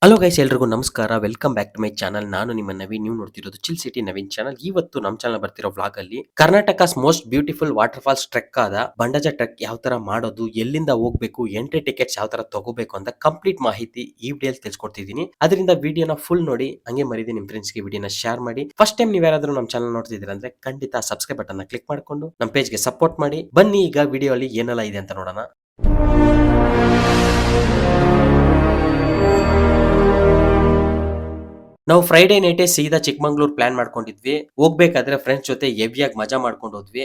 Hello guys, ಎಲ್ರಿಗೂ ನಮಸ್ಕಾರ. Welcome back to my channel. ನಾನು ನಿಮ್ಮ ನವೀನ್. ನೀವು ನೋಡ್ತಿರೋದು ಚಿಲ್ ಸಿಟಿ ನವೀನ್ ಚಾನಲ್. ಇವತ್ತು ನಮ್ಮ ಚಾನಲ್ ಬರ್ತಿರೋ ವ್ಲಾಗ್ ಅಲ್ಲಿ Karnataka's most beautiful waterfalls trek ಆದ ಬಂಡಜ ಟ್ರೆಕ್ ಯಾವ ತರ ಮಾಡೋದು, ಎಲ್ಲಿಂದ ಹೋಗ್ಬೇಕು, ಎಂಟ್ರಿ ಟಿಕೆಟ್ಸ್ ಯಾವ ತರ ತಗೋಬೇಕು ಅಂತ ಕಂಪ್ಲೀಟ್ ಮಾಹಿತಿ ಈ ವಿಡಿಯೋಲಿ ತಿಳಿಸ್ಕೊಡ್ತಿದ್ದೀನಿ. ಅದರಿಂದ ವಿಡಿಯೋನ ಫುಲ್ ನೋಡಿ, ಹಂಗೆ ಮರಿದೆ ನಿಮ್ ಫ್ರೆಂಡ್ಸ್ ಗೆ ವಿಡಿಯೋನ ಶೇರ್ ಮಾಡಿ. ಫಸ್ಟ್ ಟೈಮ್ ನೀವು ಯಾರಾದ್ರೂ ನಮ್ಮ ಚಾನಲ್ ನೋಡ್ತಿದ್ದೀರಾ ಅಂದ್ರೆ ಖಂಡಿತ ಸಬ್ಸ್ಕ್ರೈಬ್ ಬಟನ್ ನ ಕ್ಲಿಕ್ ಮಾಡ್ಕೊಂಡು ನಮ್ಮ ಪೇಜ್ ಗೆ ಸಪೋರ್ಟ್ ಮಾಡಿ. ಬನ್ನಿ ಈಗ ವಿಡಿಯೋ ಅಲ್ಲಿ ಏನೆಲ್ಲ ಇದೆ ಅಂತ ನೋಡೋಣ. ನಾವು ಫ್ರೈಡೇ ನೈಟೇ ಸೀದಾ ಚಿಕ್ಕಮಂಗ್ಳೂರ್ ಪ್ಲಾನ್ ಮಾಡ್ಕೊಂಡಿದ್ವಿ. ಹೋಗ್ಬೇಕಾದ್ರೆ ಫ್ರೆಂಡ್ಸ್ ಜೊತೆ ಹೆವಿಯಾಗಿ ಮಜಾ ಮಾಡ್ಕೊಂಡು ಹೋದ್ವಿ.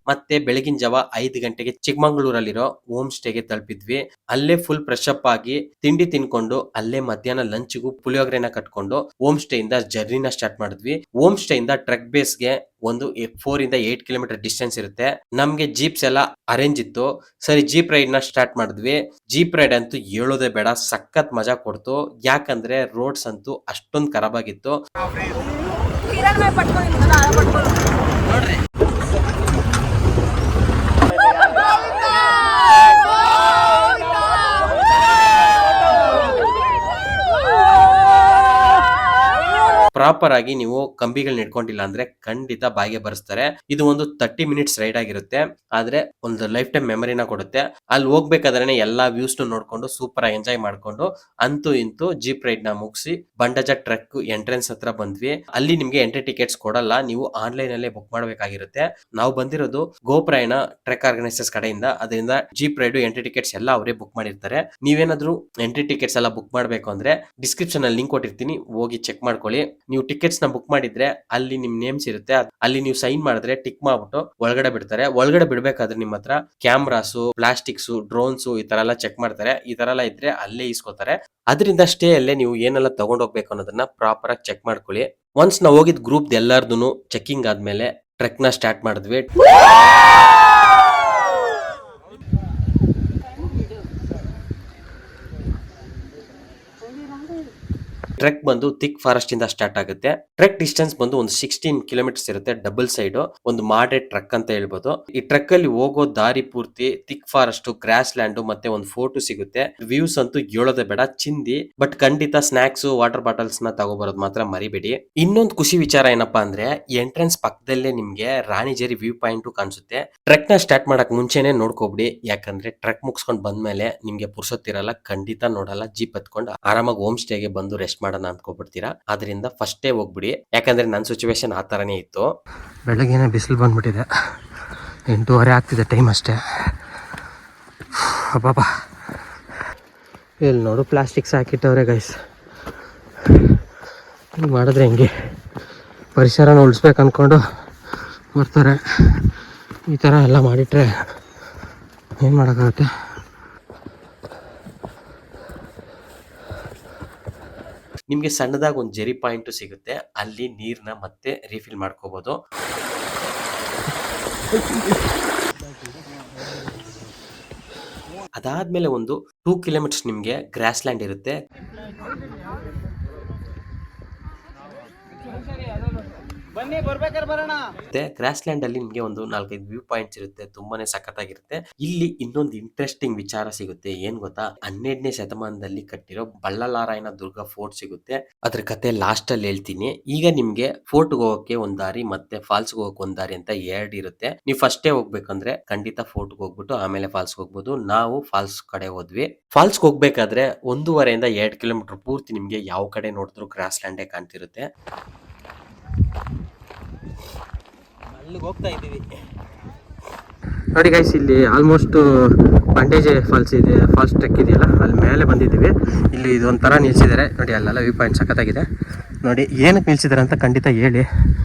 ಮತ್ತೆ ಬೆಳಗಿನ ಜಾವ 5 ಗಂಟೆಗೆ ಚಿಕ್ಕಮಂಗ್ಳೂರಲ್ಲಿರೋ ಹೋಮ್ ಸ್ಟೇಗೆ ತಲುಪಿದ್ವಿ. ಅಲ್ಲೇ ಫುಲ್ ಫ್ರೆಶ್ ಅಪ್ ಆಗಿ ತಿಂಡಿ ತಿನ್ಕೊಂಡು ಅಲ್ಲೇ ಮಧ್ಯಾಹ್ನ ಲಂಚ್ಗೂ ಪುಳಿಯೋಗರೆನ ಕಟ್ಕೊಂಡು ಹೋಮ್ ಸ್ಟೇ ಇಂದ ಜರ್ನಿನ ಸ್ಟಾರ್ಟ್ ಮಾಡಿದ್ವಿ. ಹೋಮ್ ಸ್ಟೇ ಇಂದ ಟ್ರೆಕ್ ಬೇಸ್ ಗೆ ಒಂದು 4 ಇಂದ 8 ಕಿಲೋಮೀಟರ್ ಡಿಸ್ಟೆನ್ಸ್ ಇರುತ್ತೆ. ನಮ್ಗೆ ಜೀಪ್ಸ್ ಎಲ್ಲ ಅರೇಂಜ್ ಇತ್ತು. ಸರಿ, ಜೀಪ್ ರೈಡ್ ನ ಸ್ಟಾರ್ಟ್ ಮಾಡಿದ್ವಿ. ಜೀಪ್ ರೈಡ್ ಅಂತೂ ಹೇಳೋದೇ ಬೇಡ, ಸಖತ್ ಮಜಾ ಕೊಡ್ತು. ಯಾಕಂದ್ರೆ ರೋಡ್ಸ್ ಅಂತೂ ಅಷ್ಟೊಂದು ಖರಾಬ್ ಆಗಿತ್ತು. ಪ್ರಾಪರ್ ಆಗಿ ನೀವು ಕಂಬಿಗಳನ್ನ ಇಟ್ಕೊಂಡಿಲ್ಲ ಅಂದ್ರೆ ಖಂಡಿತ ಬಾಯಿಗೆ ಬರೆಸ್ತಾರೆ. ಇದು ಒಂದು 30 ಮಿನಿಟ್ಸ್ ರೈಡ್ ಆಗಿರುತ್ತೆ, ಆದ್ರೆ ಒಂದು ಲೈಫ್ ಟೈಮ್ ಮೆಮರಿನ ಕೊಡುತ್ತೆ. ಅಲ್ಲಿ ಹೋಗ್ಬೇಕಾದ್ರೆ ಎಲ್ಲಾ ವ್ಯೂಸ್ ನೋಡ್ಕೊಂಡು ಸೂಪರ್ ಆಗಿ ಎಂಜಾಯ್ ಮಾಡ್ಕೊಂಡು ಅಂತೂ ಇಂತೂ ಜೀಪ್ ರೈಡ್ ನ ಮುಗಿಸಿ ಬಂಡಜ ಟ್ರೆಕ್ ಎಂಟ್ರೆನ್ಸ್ ಹತ್ರ ಬಂದ್ವಿ. ಅಲ್ಲಿ ನಿಮ್ಗೆ ಎಂಟ್ರಿ ಟಿಕೆಟ್ಸ್ ಕೊಡಲ್ಲ, ನೀವು ಆನ್ಲೈನ್ ಅಲ್ಲೇ ಬುಕ್ ಮಾಡ್ಬೇಕಾಗಿರುತ್ತೆ. ನಾವು ಬಂದಿರೋದು ಗೋಪ್ರಾಯಣ ಟ್ರೆಕ್ ಆರ್ಗನೈಸರ್ಸ್ ಕಡೆಯಿಂದ, ಅದರಿಂದ ಜೀಪ್ ರೈಡ್ ಎಂಟ್ರಿ ಟಿಕೆಟ್ಸ್ ಎಲ್ಲ ಅವರೇ ಬುಕ್ ಮಾಡಿರ್ತಾರೆ. ನೀವೇನಾದ್ರೂ ಎಂಟ್ರಿ ಟಿಕೆಟ್ಸ್ ಎಲ್ಲ ಬುಕ್ ಮಾಡ್ಬೇಕು ಅಂದ್ರೆ ಡಿಸ್ಕ್ರಿಪ್ಷನ್ ಅಲ್ಲಿ ಲಿಂಕ್ ಕೊಟ್ಟಿರ್ತೀನಿ, ಹೋಗಿ ಚೆಕ್ ಮಾಡ್ಕೊಳ್ಳಿ. ನೀವು ಟಿಕೆಟ್ಸ್ ನ ಬುಕ್ ಮಾಡಿದ್ರೆ ಅಲ್ಲಿ ನಿಮ್ ನೇಮ್ಸ್ ಇರುತ್ತೆ, ಅಲ್ಲಿ ನೀವು ಸೈನ್ ಮಾಡಿದ್ರೆ ಟಿಕ್ ಮಾಡ್ಬಿಟ್ಟು ಒಳಗಡೆ ಬಿಡ್ತಾರೆ. ಒಳಗಡೆ ಬಿಡ್ಬೇಕಾದ್ರೆ ನಿಮ್ಮ ಹತ್ರ ಕ್ಯಾಮ್ರಾಸು, ಪ್ಲಾಸ್ಟಿಕ್ಸ್, ಡ್ರೋನ್ಸ್ ಈ ತರ ಎಲ್ಲ ಚೆಕ್ ಮಾಡ್ತಾರೆ. ಈ ತರ ಎಲ್ಲ ಇದ್ರೆ ಅಲ್ಲೇ ಇಸ್ಕೋತಾರೆ. ಅದರಿಂದ ಸ್ಟೇ ಅಲ್ಲೇ ನೀವು ಏನೆಲ್ಲ ತಗೊಂಡ್ ಹೋಗ್ಬೇಕು ಅನ್ನೋದನ್ನ ಪ್ರಾಪರ್ ಆಗಿ ಚೆಕ್ ಮಾಡ್ಕೊಳ್ಳಿ. ಒನ್ಸ್ ನಾವು ಹೋಗಿದ್ ಗ್ರೂಪ್ ಎಲ್ಲಾರ್ದು ಚೆಕಿಂಗ್ ಆದ್ಮೇಲೆ ಟ್ರೆಕ್ ನ ಸ್ಟಾರ್ಟ್ ಮಾಡಿದ್ವಿ. ಟ್ರೆಕ್ ಬಂದು ಥಿಕ್ ಫಾರೆಸ್ಟ್ ಇಂದ ಸ್ಟಾರ್ಟ್ ಆಗುತ್ತೆ. ಟ್ರೆಕ್ ಡಿಸ್ಟೆನ್ಸ್ ಬಂದು ಒಂದು 16 ಕಿಲೋಮೀಟರ್ಸ್ ಇರುತ್ತೆ. ಡಬಲ್ ಸೈಡ್ ಒಂದು ಮಾಡರೇಟ್ ಟ್ರೆಕ್ ಅಂತ ಹೇಳ್ಬೋದು. ಈ ಟ್ರೆಕ್ ಅಲ್ಲಿ ಹೋಗೋ ದಾರಿ ಪೂರ್ತಿ ಥಿಕ್ ಫಾರೆಸ್ಟ್, ಗ್ರಾಸ್ ಲ್ಯಾಂಡ್ ಮತ್ತೆ ಒಂದು ಫೋರ್ಟ್ ಸಿಗುತ್ತೆ. ವ್ಯೂಸ್ ಅಂತೂ ಹೇಳೋದೇ ಬೇಡ, ಚಿಂದಿ. ಬಟ್ ಖಂಡಿತ ಸ್ನಾಕ್ಸ್, ವಾಟರ್ ಬಾಟಲ್ಸ್ ನ ತಗೋಬರೋದು ಮಾತ್ರ ಮರಿಬೇಡಿ. ಇನ್ನೊಂದು ಖುಷಿ ವಿಚಾರ ಏನಪ್ಪಾ ಅಂದ್ರೆ ಎಂಟ್ರೆನ್ಸ್ ಪಕ್ಕದಲ್ಲೇ ನಿಮ್ಗೆ ರಾಣಿಜೇರಿ ವ್ಯೂ ಪಾಯಿಂಟ್ ಕಾಣಿಸುತ್ತೆ. ಟ್ರೆಕ್ ನ ಸ್ಟಾರ್ಟ್ ಮಾಡಕ್ ಮುಂಚೆನೆ ನೋಡ್ಕೊಬಿಡಿ, ಯಾಕಂದ್ರೆ ಟ್ರೆಕ್ ಮುಗಿಸ್ಕೊಂಡ್ ಬಂದ್ಮೇಲೆ ನಿಮ್ಗೆ ಪುರ್ಸೊತ್ತಿರಲ್ಲ, ಖಂಡಿತ ನೋಡಲ್ಲ. ಜೀಪ್ ಹತ್ಕೊಂಡು ಆರಾಮಾಗಿ ಹೋಮ್ ಸ್ಟೇಗೆ ಬಂದು ರೆಸ್ಟ್ ಮಾಡೋಣ ಅನ್ಕೋಬಿಡ್ತೀರಾ. ಅದರಿಂದ ಫಸ್ಟೇ ಹೋಗ್ಬಿಡಿ, ಯಾಕಂದ್ರೆ ನನ್ನ ಸಿಚುವೇಶನ್ ಆ ತರನೇ ಇತ್ತು. ಬೆಳಗ್ಗೆನೆ ಬಿಸಿಲು ಬಂದ್ಬಿಟ್ಟಿದೆ, 8:30 ಆಗ್ತಿದೆ ಟೈಮ್ ಅಷ್ಟೇ. ಅಬ್ಬಾಬ, ಇಲ್ಲಿ ನೋಡು ಪ್ಲಾಸ್ಟಿಕ್ಸ್ ಹಾಕಿಟ್ಟವ್ರೆ ಗೈಸ್. ಹಿಂಗೆ ಮಾಡಿದ್ರೆ ಹೆಂಗೆ? ಪರಿಸರನ ಉಳಿಸ್ಬೇಕು ಅಂದ್ಕೊಂಡು ಬರ್ತಾರೆ, ಈ ಥರ ಎಲ್ಲ ಮಾಡಿಟ್ರೆ ಏನು ಮಾಡೋಕ್ಕಾಗುತ್ತೆ? ನಿಮ್ಗೆ ಸಣ್ಣದಾಗಿ ಒಂದು ಜೆರಿ ಪಾಯಿಂಟ್ ಸಿಗುತ್ತೆ, ಅಲ್ಲಿ ನೀರ್ನ ಮತ್ತೆ ರೀಫಿಲ್ ಮಾಡ್ಕೋಬಹುದು. ಅದಾದ್ಮೇಲೆ ಒಂದು 2 ಕಿಲೋಮೀಟರ್ಸ್ ನಿಮ್ಗೆ ಗ್ರಾಸ್ ಲ್ಯಾಂಡ್ ಇರುತ್ತೆ. ಗ್ರಾಸ್ ಲ್ಯಾಂಡ್ ಅಲ್ಲಿ ನಿಮ್ಗೆ ಒಂದು 4-5 ವ್ಯೂ ಪಾಯಿಂಟ್ಸ್ ಇರುತ್ತೆ, ತುಂಬಾನೇ ಸಖತ್ತಾಗಿರುತ್ತೆ. ಇಲ್ಲಿ ಇನ್ನೊಂದು ಇಂಟ್ರೆಸ್ಟಿಂಗ್ ವಿಚಾರ ಸಿಗುತ್ತೆ. ಏನ್ ಗೊತ್ತಾ, 12ನೇ ಶತಮಾನದಲ್ಲಿ ಕಟ್ಟಿರೋ ಬಳ್ಳಲಾರಾಯಣ ದುರ್ಗ ಫೋರ್ಟ್ ಸಿಗುತ್ತೆ. ಅದ್ರ ಕತೆ ಲಾಸ್ಟ್ ಅಲ್ಲಿ ಹೇಳ್ತೀನಿ. ಈಗ ನಿಮ್ಗೆ ಫೋರ್ಟ್ ಹೋಗಕ್ಕೆ ಒಂದ್ ದಾರಿ ಮತ್ತೆ ಫಾಲ್ಸ್ ಹೋಗಕ್ಕೆ ಒಂದ್ ದಾರಿ ಅಂತ 2 ಇರುತ್ತೆ. ನೀವು ಫಸ್ಟೇ ಹೋಗ್ಬೇಕಂದ್ರೆ ಖಂಡಿತ ಫೋರ್ಟ್ ಹೋಗ್ಬಿಟ್ಟು ಆಮೇಲೆ ಫಾಲ್ಸ್ ಹೋಗ್ಬೋದು. ನಾವು ಫಾಲ್ಸ್ ಕಡೆ ಹೋದ್ವಿ. ಫಾಲ್ಸ್ ಹೋಗ್ಬೇಕಾದ್ರೆ 1.5 ಇಂದ 2 ಕಿಲೋಮೀಟರ್ ಪೂರ್ತಿ ನಿಮ್ಗೆ ಯಾವ ಕಡೆ ನೋಡಿದ್ರು ಗ್ರಾಸ್ ಲ್ಯಾಂಡೇ ಕಾಣ್ತಿರುತ್ತೆ. ಅಲ್ಲಿಗೆ ಹೋಗ್ತಾ ಇದೀವಿ ನೋಡಿ ಗೈಸ್, ಇಲ್ಲಿ ಆಲ್ಮೋಸ್ಟ್ ಬಂಡೇಜೆ ಫಾಲ್ಸ್ ಇದೆ, ಫಾಲ್ಸ್ ಟ್ರೆಕ್ ಇದೆಯಲ್ಲ, ಅಲ್ಲಿ ಮೇಲೆ ಬಂದಿದ್ದೀವಿ. ಇಲ್ಲಿ ಇದೊಂಥರ ನಿಲ್ಸಿದ್ದಾರೆ ನೋಡಿ, ಅಲ್ಲೆಲ್ಲ ವ್ಯೂ ಪಾಯಿಂಟ್ ಸಖತ್ತಾಗಿದೆ. ನೋಡಿ ಏನಕ್ಕೆ ನಿಲ್ಸಿದ್ದಾರೆ ಅಂತ ಖಂಡಿತ ಹೇಳಿ,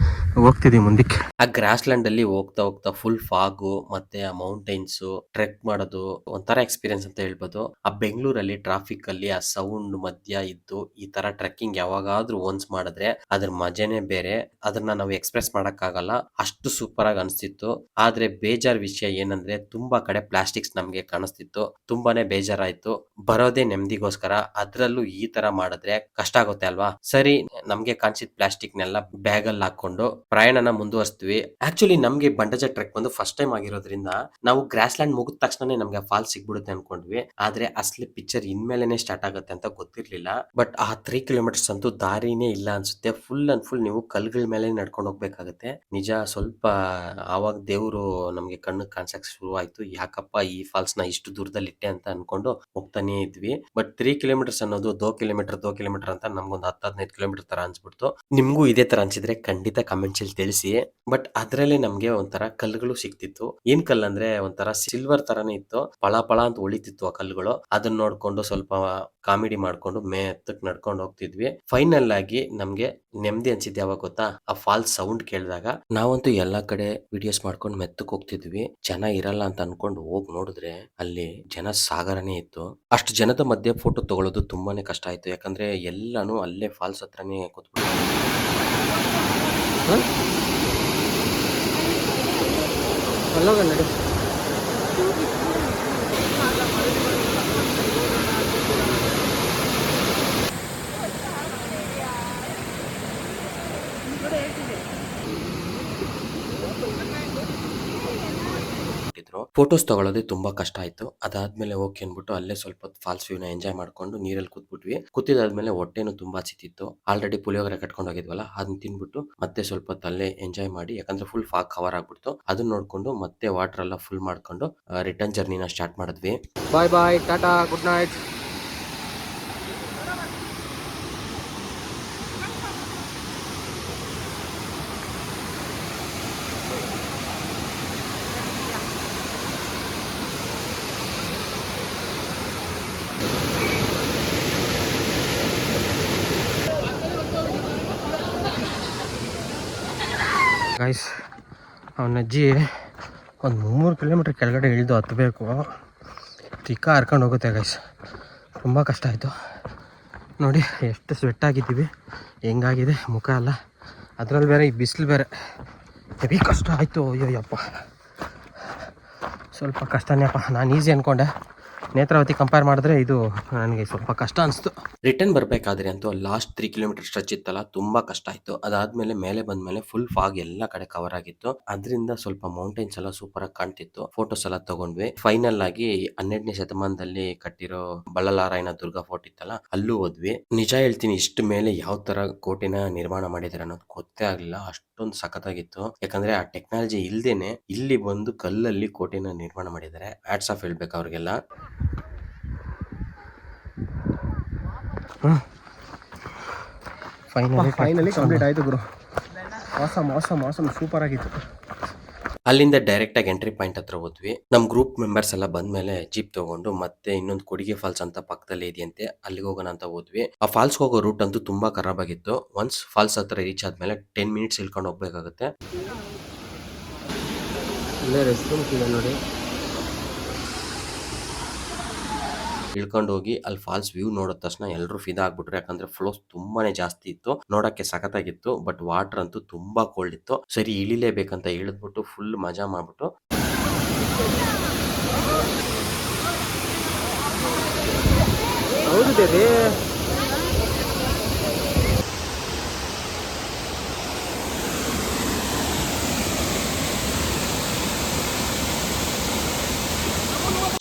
ಹೋಗ್ತಿದ್ದೀವಿ ಮುಂದಕ್ಕೆ. ಆ ಗ್ರಾಸ್ ಲ್ಯಾಂಡ್ ಅಲ್ಲಿ ಹೋಗ್ತಾ ಹೋಗ್ತಾ ಫುಲ್ ಫಾಗು ಮತ್ತೆ ಆ ಮೌಂಟೈನ್ಸ್ ಟ್ರೆಕ್ ಮಾಡೋದು ಒಂಥರ ಎಕ್ಸ್ಪೀರಿಯನ್ಸ್ ಅಂತ ಹೇಳ್ಬೋದು. ಆ ಬೆಂಗಳೂರಲ್ಲಿ ಟ್ರಾಫಿಕ್ ಅಲ್ಲಿ ಆ ಸೌಂಡ್ ಮಧ್ಯ ಇದ್ದು ಈ ತರ ಟ್ರೆಕ್ಕಿಂಗ್ ಯಾವಾಗಾದ್ರೂ ಒನ್ಸ್ ಮಾಡಿದ್ರೆ ಅದ್ರ ಮಜಾನೇ ಬೇರೆ. ಅದನ್ನ ನಾವು ಎಕ್ಸ್ಪ್ರೆಸ್ ಮಾಡಕ್ ಆಗಲ್ಲ, ಅಷ್ಟು ಸೂಪರ್ ಆಗಿ ಅನಿಸ್ತಿತ್ತು. ಆದ್ರೆ ಬೇಜಾರ್ ವಿಷಯ ಏನಂದ್ರೆ ತುಂಬಾ ಕಡೆ ಪ್ಲಾಸ್ಟಿಕ್ಸ್ ನಮ್ಗೆ ಕಾಣಿಸ್ತಿತ್ತು, ತುಂಬಾನೇ ಬೇಜಾರಾಯ್ತು. ಬರೋದೇ ನೆಮ್ಮದಿಗೋಸ್ಕರ, ಅದ್ರಲ್ಲೂ ಈ ತರ ಮಾಡಿದ್ರೆ ಕಷ್ಟ ಆಗುತ್ತೆ ಅಲ್ವಾ. ಸರಿ, ನಮ್ಗೆ ಕಾಣಿಸಿದ ಪ್ಲಾಸ್ಟಿಕ್ ನೆಲ್ಲ ಬ್ಯಾಗ್ ಅಲ್ಲಿ ಹಾಕೊಂಡು ಪ್ರಯಾಣನ ಮುಂದುವರಿಸ್ತೀವಿ. ಆಕ್ಚುಲಿ ನಮ್ಗೆ ಬಂಡಜ ಟ್ರೆಕ್ ಬಂದು ಫಸ್ಟ್ ಟೈಮ್ ಆಗಿರೋದ್ರಿಂದ ನಾವು ಗ್ರಾಸ್ ಲ್ಯಾಂಡ್ ಮುಗಿದ ತಕ್ಷಣನೇ ನಮ್ಗೆ ಫಾಲ್ಸ್ ಸಿಗ್ಬಿಡುತ್ತೆ ಅನ್ಕೊಂಡ್ವಿ. ಆದ್ರೆ ಅಸಲಿ ಪಿಕ್ಚರ್ ಇನ್ಮೇಲೆನೆ ಸ್ಟಾರ್ಟ್ ಆಗುತ್ತೆ ಅಂತ ಗೊತ್ತಿರ್ಲಿಲ್ಲ. ಬಟ್ ಆ 3 ಕಿಲೋಮೀಟರ್ಸ್ ಅಂತೂ ದಾರಿನೇ ಇಲ್ಲ ಅನ್ಸುತ್ತೆ. ಫುಲ್ ಅಂಡ್ ಫುಲ್ ನೀವು ಕಲ್ಗಳ ಮೇಲೆ ನಡ್ಕೊಂಡು ಹೋಗ್ಬೇಕಾಗತ್ತೆ. ನಿಜ ಸ್ವಲ್ಪ ಆವಾಗ ದೇವ್ರು ನಮ್ಗೆ ಕಣ್ಣಿಗೆ ಕಾಣ್ಸಕ್ ಶುರುವಾಯ್ತು. ಯಾಕಪ್ಪ ಈ ಫಾಲ್ಸ್ ನ ಇಷ್ಟು ದೂರದಲ್ಲಿ ಇಟ್ಟೆ ಅಂತ ಅನ್ಕೊಂಡು ಹೋಗ್ತಾನೆ ಇದ್ವಿ. ಬಟ್ 3 ಕಿಲೋಮೀಟರ್ಸ್ ಅನ್ನೋದು ದೋ ಕಿಲೋಮೀಟರ್ ಅಂತ ನಮ್ಗೊಂದು 10-15 ಕಿಲೋಮೀಟರ್ ತರ ಅನ್ಸ್ಬಿಡ್ತು. ನಿಮ್ಗೂ ಇದೇ ತರ ಅನ್ಸಿದ್ರೆ ಖಂಡಿತ ಕಮೆಂಟ್ಸ್ ಅಲ್ಲಿ ತಿಳಿಸಿ. ಬಟ್ ಅದ್ರಲ್ಲೇ ನಮ್ಗೆ ಒಂಥರ ಕಲ್ಲುಗಳು ಸಿಕ್ತಿತ್ತು. ಏನ್ ಕಲ್ಲು ಅಂದ್ರೆ ಒಂಥರ ಸಿಲ್ವರ್ ತರಾನೇ ಇತ್ತು. ಪಳ ಪಳ ಅಂತ ಹೊಳಿತಿತ್ತು ಆ ಕಲ್ಲುಗಳು. ಅದನ್ನ ನೋಡ್ಕೊಂಡು ಸ್ವಲ್ಪ ಕಾಮಿಡಿ ಮಾಡ್ಕೊಂಡು ಮೆತ್ತಕ್ ನಡ್ಕೊಂಡು ಹೋಗ್ತಿದ್ವಿ. ಫೈನಲ್ ಆಗಿ ನಮ್ಗೆ ನೆಮ್ಮದಿ ಅನ್ಸಿದ್ ಯಾವಾಗ ಗೊತ್ತಾ, ಆ ಫಾಲ್ಸ್ ಸೌಂಡ್ ಕೇಳಿದಾಗ. ನಾವಂತೂ ಎಲ್ಲಾ ಕಡೆ ವಿಡಿಯೋಸ್ ಮಾಡ್ಕೊಂಡು ಮೆತ್ತಕ್ ಹೋಗ್ತಿದ್ವಿ. ಜನ ಇರಲ್ಲ ಅಂತ ಅನ್ಕೊಂಡು ಹೋಗ್ ನೋಡಿದ್ರೆ ಅಲ್ಲಿ ಜನ ಸಾಗರನೇ ಇತ್ತು. ಅಷ್ಟು ಜನದ ಮಧ್ಯೆ ಫೋಟೋ ತಗೊಳ್ಳೋದು ತುಂಬಾನೇ ಕಷ್ಟ ಆಯ್ತು. ಯಾಕಂದ್ರೆ ಎಲ್ಲಾನು ಅಲ್ಲೇ ಫಾಲ್ಸ್ ಹತ್ರನೇ ಕೂತ್ಬಿಟ್ಟು. ಫೋಟೋಸ್ ತಗೊಳ್ಳೋದೇ ತುಂಬಾ ಕಷ್ಟ ಆಯ್ತು. ಅದಾದ್ಮೇಲೆ ಓಕೆ ಅನ್ಬಿಟ್ಟು ಅಲ್ಲೇ ಸ್ವಲ್ಪ ಫಾಲ್ಸ್ ವ್ಯೂನ ಎಂಜಾಯ್ ಮಾಡ್ಕೊಂಡು ನೀರಲ್ಲಿ ಕೂತ್ಬಿಟ್ವಿ. ಕೂತಿದಾದ್ಮೇಲೆ ಹೊಟ್ಟೆನು ತುಂಬಾ ಹಸಿತಿತ್ತು. ಆಲ್ರೆಡಿ ಪುಳಿಯೋಗರೆ ಕಟ್ಕೊಂಡು ಹೋಗಿದ್ವಲ್ಲ, ಅದನ್ನ ತಿನ್ಬಿಟ್ಟು ಮತ್ತೆ ಸ್ವಲ್ಪ ಹೊತ್ತು ಅಲ್ಲೇ ಎಂಜಾಯ್ ಮಾಡಿ, ಯಾಕಂದ್ರೆ ಫುಲ್ ಫಾಗ್ ಕವರ್ ಆಗ್ಬಿಡ್ತು. ಅದನ್ನ ನೋಡ್ಕೊಂಡು ಮತ್ತೆ ವಾಟರ್ ಎಲ್ಲ ಫುಲ್ ಮಾಡ್ಕೊಂಡು ರಿಟರ್ನ್ ಜರ್ನಿನ ಸ್ಟಾರ್ಟ್ ಮಾಡಿದ್ವಿ. ಬಾಯ್ ಬಾಯ್, ಟಾಟಾ, ಗುಡ್ ನೈಟ್. ಗೈಸ್, ಅವನ ಅಜ್ಜಿ ಒಂದು 3 ಕಿಲೋಮೀಟ್ರ್ ಕೆಳಗಡೆ ಇಳಿದು ಹತ್ತಬೇಕು. ತಿಕ್ಕ ಹರ್ಕೊಂಡು ಹೋಗುತ್ತೆ ಗೈಸ್. ತುಂಬ ಕಷ್ಟ ಆಯಿತು ನೋಡಿ. ಎಷ್ಟು ಸ್ವೆಟ್ ಆಗಿದ್ದೀವಿ, ಹೆಂಗಾಗಿದೆ ಮುಖ ಎಲ್ಲ. ಅದರಲ್ಲಿ ಬೇರೆ ಈ ಬಿಸಿಲು ಬೇರೆ ಹೆವಿ ಕಷ್ಟ ಆಯಿತು. ಅಯ್ಯೋ ಯಪ್ಪ, ಸ್ವಲ್ಪ ಕಷ್ಟನೇಪ್ಪ. ನಾನು ಈಸಿ ಅಂದ್ಕೊಂಡೆ, ನೇತ್ರಾವತಿ ಕಂಪೇರ್ ಮಾಡಿದ್ರೆ ಇದು ನನಗೆ ಸ್ವಲ್ಪ ಕಷ್ಟ ಅನಿಸ್ತು. ರಿಟರ್ನ್ ಬರ್ಬೇಕಾದ್ರೆ ಅಂತೂ ಲಾಸ್ಟ್ 3 ಕಿಲೋಮೀಟರ್ ಸ್ಟ್ರೆಚ್ ಇತ್ತಲ್ಲ, ತುಂಬಾ ಕಷ್ಟ ಆಯ್ತು. ಅದಾದ್ಮೇಲೆ ಮೇಲೆ ಬಂದ್ಮೇಲೆ ಫುಲ್ ಫಾಗ್ ಎಲ್ಲ ಕಡೆ ಕವರ್ ಆಗಿತ್ತು. ಅದರಿಂದ ಸ್ವಲ್ಪ ಮೌಂಟೈನ್ಸ್ ಎಲ್ಲ ಸೂಪರ್ ಆಗಿ ಕಾಣ್ತಿತ್ತು. ಫೋಟೋಸ್ ಎಲ್ಲ ತಗೊಂಡ್ವಿ. ಫೈನಲ್ ಆಗಿ 12ನೇ ಶತಮಾನದಲ್ಲಿ ಕಟ್ಟಿರೋ ಬಳ್ಳಲಾರಾಯಣ ದುರ್ಗಾ ಫೋರ್ಟ್ ಇತ್ತಲ್ಲ, ಅಲ್ಲೂ ಹೋದ್ವಿ. ನಿಜ ಹೇಳ್ತೀನಿ, ಇಷ್ಟ ಮೇಲೆ ಯಾವ ತರ ಕೋಟೆನ ನಿರ್ಮಾಣ ಮಾಡಿದಾರೆ ಅನ್ನೋದು ಗೊತ್ತೇ ಆಗ್ಲಿಲ್ಲ. ಅಷ್ಟೊಂದು ಸಖತ್ತಾಗಿತ್ತು. ಯಾಕಂದ್ರೆ ಆ ಟೆಕ್ನಾಲಜಿ ಇಲ್ದೇನೆ ಇಲ್ಲಿ ಬಂದು ಕಲ್ಲಲ್ಲಿ ಕೋಟೆನ ನಿರ್ಮಾಣ ಮಾಡಿದ್ದಾರೆ. ಹ್ಯಾಟ್ಸ್ ಆಫ್ ಹೇಳ್ಬೇಕು ಅವ್ರಿಗೆಲ್ಲ. ಫೈನಲಿ ಕಂಪ್ಲೀಟ್ ಆಯಿತು ಗುರು. ಆಸಮ್ ಸೂಪರ್ ಆಗಿತ್ತು. ಅಲ್ಲಿಂದ ಡೈರೆಕ್ಟ್ ಆಗಿ ಎಂಟ್ರಿ ಪಾಯಿಂಟ್ ಹತ್ರ ಹೋದ್ವಿ. ನಮ್ ಗ್ರೂಪ್ ಮೆಂಬರ್ಸ್ ಎಲ್ಲ ಬಂದ್ಮೇಲೆ ಜೀಪ್ ತಗೊಂಡು ಮತ್ತೆ ಇನ್ನೊಂದು ಕೊಡಿಗೆ ಫಾಲ್ಸ್ ಅಂತ ಪಕ್ಕದಲ್ಲಿ ಇದೆಯಂತೆ, ಅಲ್ಲಿಗೆ ಹೋಗೋಣ ಅಂತ ಹೋದ್ವಿ. ಆ ಫಾಲ್ಸ್ ಹೋಗೋ ರೂಟ್ ಅಂತೂ ತುಂಬಾ ಖರಾಬ್ ಆಗಿತ್ತು. ಒನ್ಸ್ ಫಾಲ್ಸ್ ಹತ್ರ ರೀಚ್ ಆದ್ಮೇಲೆ 10 ಮಿನಿಟ್ಸ್ ಇಳ್ಕೊಂಡು ಹೋಗ್ಬೇಕಾಗುತ್ತೆ. ನೋಡಿ, ಇಳ್ಕೊಂಡು ಹೋಗಿ ಅಲ್ಲಿ ಫಾಲ್ಸ್ ವ್ಯೂ ನೋಡಿದ ತಕ್ಷಣ ಎಲ್ಲರೂ ಫಿದಾ ಆಗ್ಬಿಟ್ರು. ಯಾಕಂದ್ರೆ ಫ್ಲೋಸ್ ತುಂಬಾನೇ ಜಾಸ್ತಿ ಇತ್ತು, ನೋಡಕ್ಕೆ ಸಖತ್ತಾಗಿತ್ತು. ಬಟ್ ವಾಟರ್ ಅಂತೂ ತುಂಬಾ ಕೋಲ್ಡ್ ಇತ್ತು. ಸರಿ ಇಳಿಲೇಬೇಕಂತ ಇಳಿದ್ಬಿಟ್ಟು ಫುಲ್ ಮಜಾ ಮಾಡ್ಬಿಟ್ಟು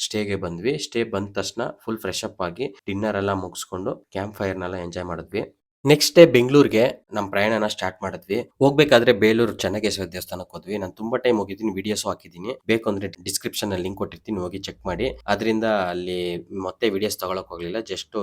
ಸ್ಟೇಗೆ ಬಂದ್ವಿ. ಸ್ಟೇ ಬಂದ ತಕ್ಷಣ ಫುಲ್ ಫ್ರೆಶ್ ಅಪ್ ಆಗಿ ಡಿನ್ನರ್ ಎಲ್ಲ ಮುಗಿಸ್ಕೊಂಡು ಕ್ಯಾಂಪ್ ಫೈರ್ನೆಲ್ಲ ಎಂಜಾಯ್ ಮಾಡಿದ್ವಿ. ನೆಕ್ಸ್ಟ್ ಡೇ ಬೆಂಗಳೂರಿಗೆ ನಮ್ಮ ಪ್ರಯಾಣನ ಸ್ಟಾರ್ಟ್ ಮಾಡಿದ್ವಿ. ಹೋಗ್ಬೇಕಾದ್ರೆ ಬೇಲೂರು ಚೆನ್ನಕೇಶವ ದೇವಸ್ಥಾನಕ್ಕೆ ಹೋದ್ವಿ. ನಾನು ತುಂಬಾ ಟೈಮ್ ಹೋಗಿದ್ದೀನಿ, ವಿಡಿಯೋಸ್ ಹಾಕಿದ್ದೀನಿ. ಬೇಕು ಅಂದ್ರೆ ಡಿಸ್ಕ್ರಿಪ್ಷನ್ ಅಲ್ಲಿ ಲಿಂಕ್ ಕೊಟ್ಟಿರ್ತೀನಿ, ಹೋಗಿ ಚೆಕ್ ಮಾಡಿ. ಅದರಿಂದ ಅಲ್ಲಿ ಮತ್ತೆ ವಿಡಿಯೋಸ್ ತಗೊಳಕ್ ಹೋಗ್ಲಿಲ್ಲ, ಜಸ್ಟ್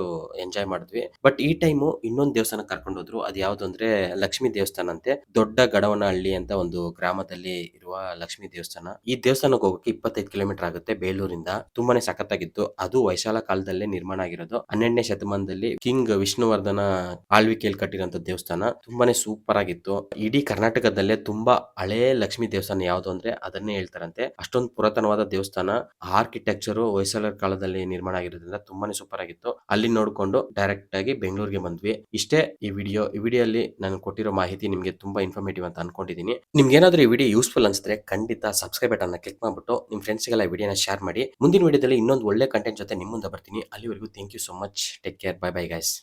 ಎಂಜಾಯ್ ಮಾಡಿದ್ವಿ. ಬಟ್ ಈ ಟೈಮು ಇನ್ನೊಂದು ದೇವಸ್ಥಾನ ಕರ್ಕೊಂಡು ಹೋದ್ರು. ಅದು ಯಾವ್ದು ಅಂದ್ರೆ ಲಕ್ಷ್ಮೀ ದೇವಸ್ಥಾನ ಅಂತೆ. ದೊಡ್ಡ ಗಡವನಹಳ್ಳಿ ಅಂತ ಒಂದು ಗ್ರಾಮದಲ್ಲಿ ಇರುವ ಲಕ್ಷ್ಮೀ ದೇವಸ್ಥಾನ. ಈ ದೇವಸ್ಥಾನಕ್ಕೆ ಹೋಗಕ್ಕೆ 25 ಕಿಲೋಮೀಟರ್ ಆಗುತ್ತೆ ಬೇಲೂರಿಂದ. ತುಂಬಾನೇ ಸಖತ್ತಾಗಿತ್ತು. ಅದು ಹೊಯ್ಸಳ ಕಾಲದಲ್ಲೇ ನಿರ್ಮಾಣ ಆಗಿರೋದು. 12ನೇ ಶತಮಾನದಲ್ಲಿ ಕಿಂಗ್ ವಿಷ್ಣುವರ್ಧನ ಆಳ್ವಿಕೆಯಲ್ಲಿ ಕಟ್ಟಿರೋಂಥ ದೇವಸ್ಥಾನ. ತುಂಬಾನೇ ಸೂಪರ್ ಆಗಿತ್ತು. ಇಡೀ ಕರ್ನಾಟಕದಲ್ಲೇ ತುಂಬಾ ಹಳೇ ಲಕ್ಷ್ಮೀ ದೇವಸ್ಥಾನ ಯಾವ್ದು ಅಂದ್ರೆ ಅದನ್ನೇ ಹೇಳ್ತಾರಂತೆ. ಅಷ್ಟೊಂದು ಪುರಾತನವಾದ ದೇವಸ್ಥಾನ. ಆರ್ಕಿಟೆಕ್ಚರ್ ಹೊಯ್ಸಳರ ಕಾಲದಲ್ಲಿ ನಿರ್ಮಾಣ ಆಗಿರೋದ್ರಿಂದ ತುಂಬಾನೇ ಸೂಪರ್ ಆಗಿತ್ತು. ಅಲ್ಲಿ ನೋಡ್ಕೊಂಡು ಡೈರೆಕ್ಟ್ ಆಗಿ ಬೆಂಗಳೂರಿಗೆ ಬಂದ್ವಿ. ಇಷ್ಟೇ ಈ ವಿಡಿಯೋ. ಈ ವಿಡಿಯೋಲಿ ನಾನು ಕೊಟ್ಟಿರೋ ಮಾಹಿತಿ ನಿಮ್ಗೆ ತುಂಬಾ ಇನ್ಫಾರ್ಮೇಟಿವ್ ಅಂತ ಅನ್ಕೊಂಡಿದ್ದೀನಿ. ನಿಮ್ಗೆ ಏನಾದ್ರೂ ಈ ವಿಡಿಯೋ ಯೂಸ್ಫುಲ್ ಅನ್ಸಿದ್ರೆ ಖಂಡಿತ ಸಬ್ಸ್ಕ್ರೈಬ್ ಬಟನ್ ಕ್ಲಿಕ್ ಮಾಡ್ಬಿಟ್ಟು ನಿಮ್ ಫ್ರೆಂಡ್ಸ್ಗೆಲ್ಲ ವಿಡಿಯೋನ ಶೇರ್ ಮಾಡಿ. ಮುಂದಿನ ವಿಡಿಯೋದಲ್ಲಿ ಇನ್ನೊಂದು ಒಳ್ಳೆ ಕಂಟೆಂಟ್ ಜೊತೆ ನಿಮ್ಮ ಮುಂದೆ ಬರ್ತೀನಿ. ಅಲ್ಲಿವರೆಗೂ thank you so much. Take care. Bye bye guys.